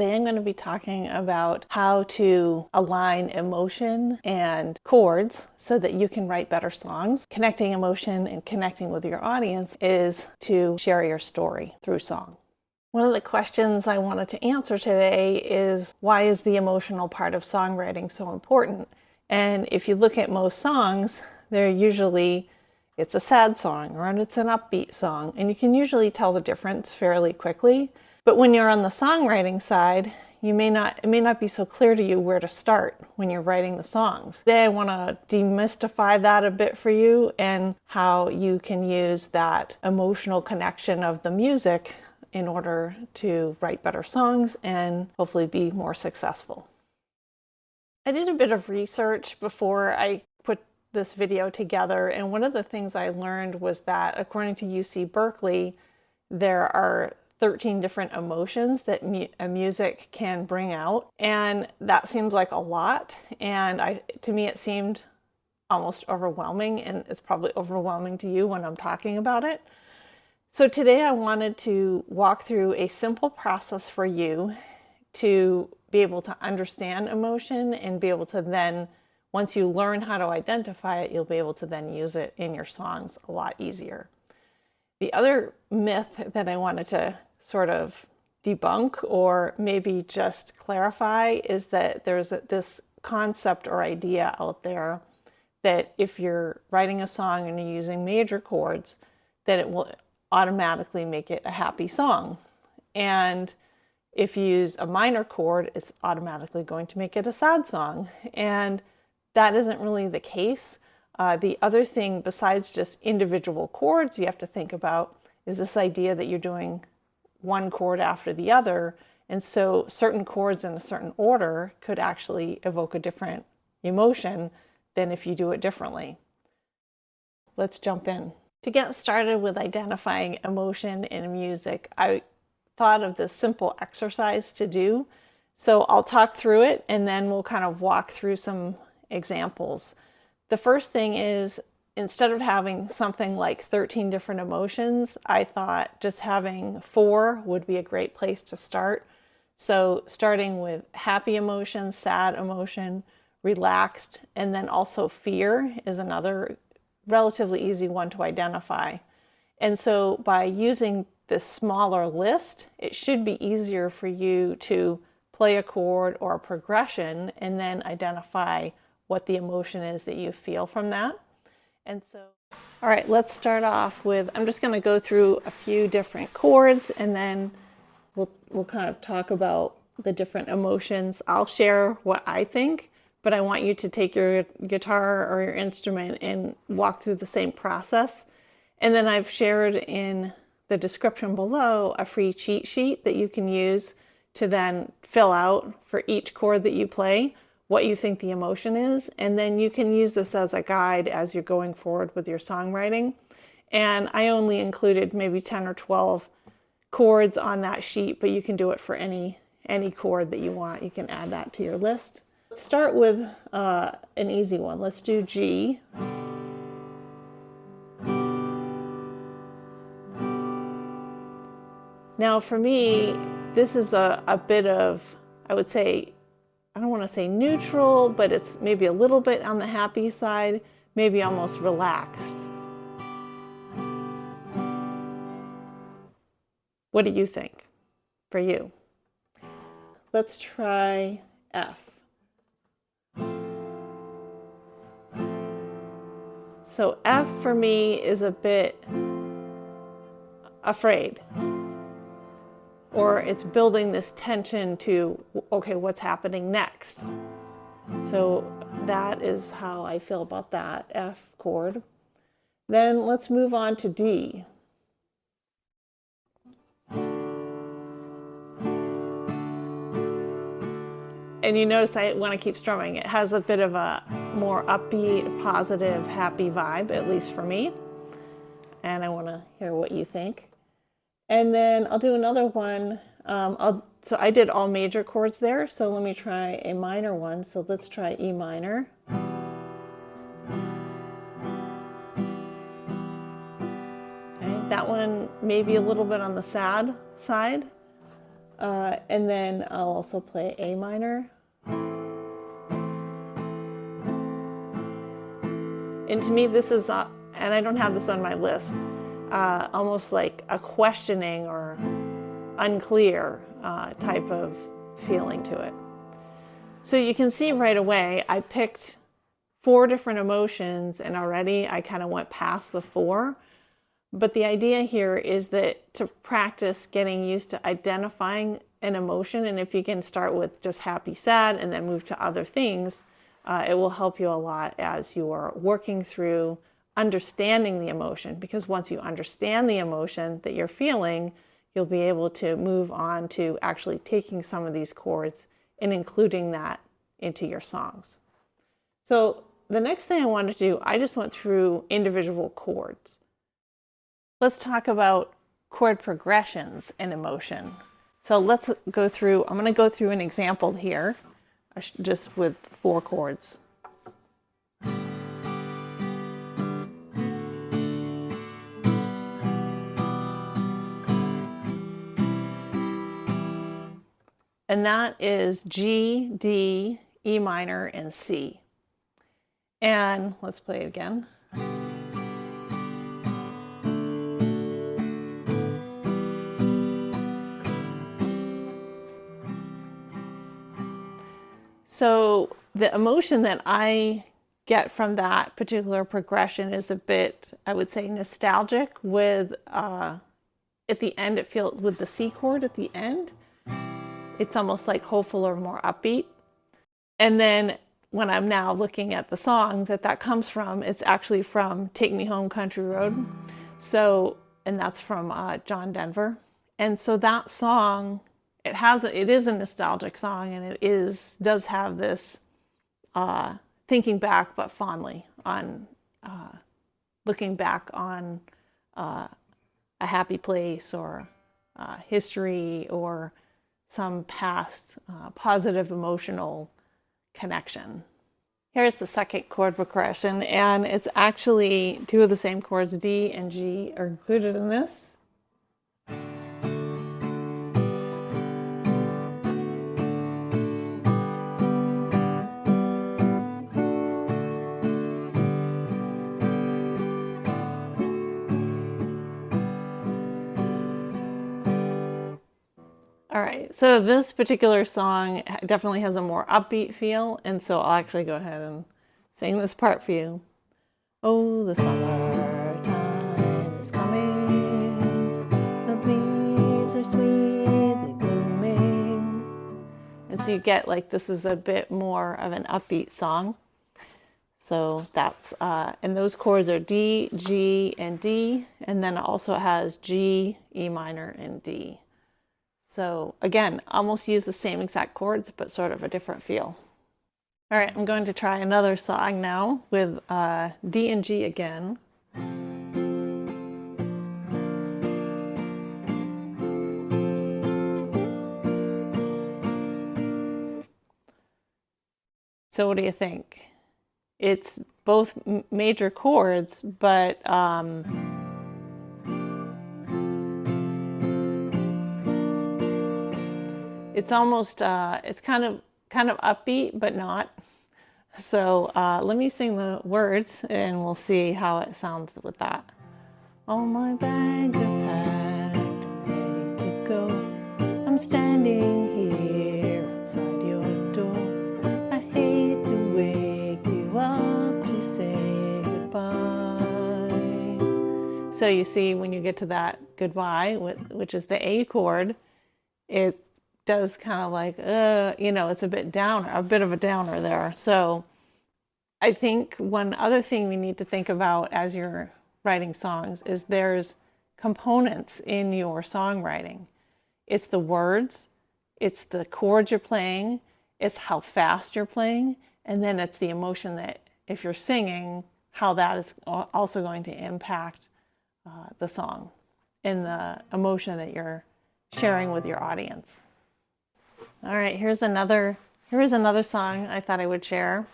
Today I'm going to be talking about how to align emotion and chords so that you can write better songs. Connecting emotion and connecting with your audience is to share your story through song. One of the questions I wanted to answer today is, why is the emotional part of songwriting so important? And if you look at most songs, it's a sad song or it's an upbeat song, and you can usually tell the difference fairly quickly. But when you're on the songwriting side, it may not be so clear to you where to start when you're writing the songs. Today I want to demystify that a bit for you and how you can use that emotional connection of the music in order to write better songs and hopefully be more successful. I did a bit of research before I put this video together, and one of the things I learned was that according to UC Berkeley, there are 13 different emotions that music can bring out, and that seems like a lot, and to me it seemed almost overwhelming, and it's probably overwhelming to you when I'm talking about it. So today I wanted to walk through a simple process for you to be able to understand emotion and be able to then, once you learn how to identify it, you'll be able to then use it in your songs a lot easier. The other myth that I wanted to sort of debunk or maybe just clarify is that there's this concept or idea out there that if you're writing a song and you're using major chords, that it will automatically make it a happy song. And if you use a minor chord, it's automatically going to make it a sad song. And that isn't really the case. The other thing besides just individual chords you have to think about is this idea that you're doing one chord after the other. And so certain chords in a certain order could actually evoke a different emotion than if you do it differently. Let's jump in. To get started with identifying emotion in music, I thought of this simple exercise to do. So I'll talk through it and then we'll kind of walk through some examples. The first thing is, instead of having something like 13 different emotions, I thought just having 4 would be a great place to start. So starting with happy emotion, sad emotion, relaxed, and then also fear is another relatively easy one to identify. And so by using this smaller list, it should be easier for you to play a chord or a progression and then identify what the emotion is that you feel from that. And so, all right, let's start off with, I'm just going to go through a few different chords and then we'll kind of talk about the different emotions. I'll share what I think, but I want you to take your guitar or your instrument and walk through the same process. And then I've shared in the description below a free cheat sheet that you can use to then fill out for each chord that you play what you think the emotion is, and then you can use this as a guide as you're going forward with your songwriting. And I only included maybe 10 or 12 chords on that sheet, but you can do it for any chord that you want. You can add that to your list. Let's start with an easy one. Let's do G. Now for me, this is a bit of, I would say, I don't want to say neutral, but it's maybe a little bit on the happy side, maybe almost relaxed. What do you think for you? Let's try F. So F for me is a bit afraid, or it's building this tension to, okay, what's happening next? So that is how I feel about that F chord. Then let's move on to D. And you notice I want to keep strumming. It has a bit of a more upbeat, positive, happy vibe, at least for me. And I want to hear what you think. And then I'll do another one. So I did all major chords there, so let me try a minor one. So let's try E minor. Okay, that one maybe a little bit on the sad side. And then I'll also play A minor. And to me, this is, and I don't have this on my list, almost like a questioning or unclear type of feeling to it. So you can see right away, I picked 4 different emotions, and already I kind of went past the 4. But the idea here is that to practice getting used to identifying an emotion, and if you can start with just happy, sad, and then move to other things, it will help you a lot as you are working through understanding the emotion. Because once you understand the emotion that you're feeling, you'll be able to move on to actually taking some of these chords and including that into your songs. So the next thing I wanted to do, I just went through individual chords. Let's talk about chord progressions and emotion. So let's go through, I'm going to go through an example here, just with 4 chords. And that is G, D, E minor, and C. And let's play it again. So the emotion that I get from that particular progression is a bit, I would say, nostalgic with, at the end, it feels, with the C chord at the end, it's almost like hopeful or more upbeat. And then when I'm now looking at the song that comes from, it's actually from Take Me Home Country Road. So, and that's from John Denver. And so that song, it is a nostalgic song, and does have this thinking back but fondly on looking back on a happy place or history or some past positive emotional connection. Here's the second chord progression, and it's actually 2 of the same chords, D and G, are included in this. All right, so this particular song definitely has a more upbeat feel, and so I'll actually go ahead and sing this part for you. Oh, the summertime is coming, the leaves are sweetly blooming. And so you get like this is a bit more of an upbeat song. So that's, and those chords are D, G, and D, and then it also has G, E minor, and D. So again, almost use the same exact chords, but sort of a different feel. All right, I'm going to try another song now with D and G again. So what do you think? It's both major chords, but it's almost, it's kind of upbeat, but not. So let me sing the words and we'll see how it sounds with that. All my bags are packed, I'm ready to go. I'm standing here outside your door. I hate to wake you up to say goodbye. So you see when you get to that goodbye, which is the A chord, it does kind of like, it's a bit downer, a bit of a downer there. So I think one other thing we need to think about as you're writing songs is there's components in your songwriting. It's the words, it's the chords you're playing, it's how fast you're playing, and then it's the emotion that if you're singing, how that is also going to impact the song and the emotion that you're sharing with your audience. All right, here's another song I thought I would share.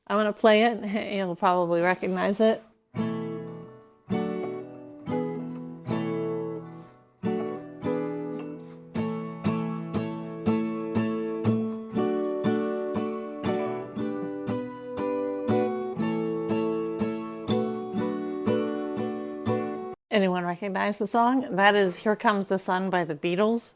I'm going to play it. You'll probably recognize it. Anyone recognize the song? That is Here Comes the Sun by the Beatles.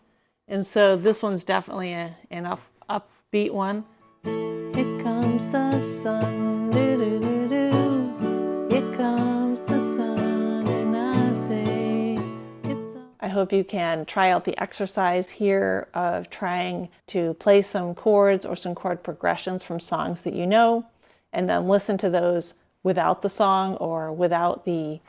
And so this one's definitely an upbeat one. Here comes the sun, doo doo doo doo. Here comes the sun, and I say it's a... I hope you can try out the exercise here of trying to play some chords or some chord progressions from songs that you know, and then listen to those without the song or without the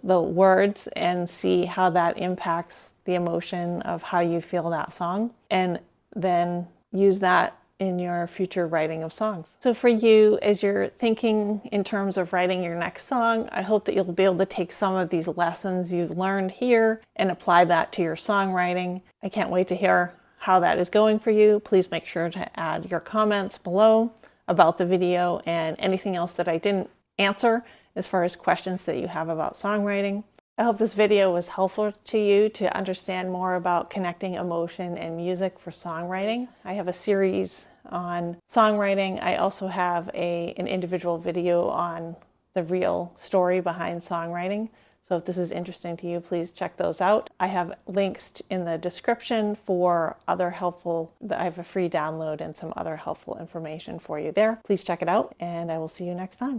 words, and see how that impacts the emotion of how you feel that song, and then use that in your future writing of songs. So for you, as you're thinking in terms of writing your next song, I hope that you'll be able to take some of these lessons you've learned here and apply that to your songwriting. I can't wait to hear how that is going for you. Please make sure to add your comments below about the video and anything else that I didn't answer as far as questions that you have about songwriting. I hope this video was helpful to you to understand more about connecting emotion and music for songwriting. I have a series on songwriting. I also have an individual video on the real story behind songwriting. So if this is interesting to you, please check those out. I have links in the description for other helpful, I have a free download and some other helpful information for you there. Please check it out, and I will see you next time.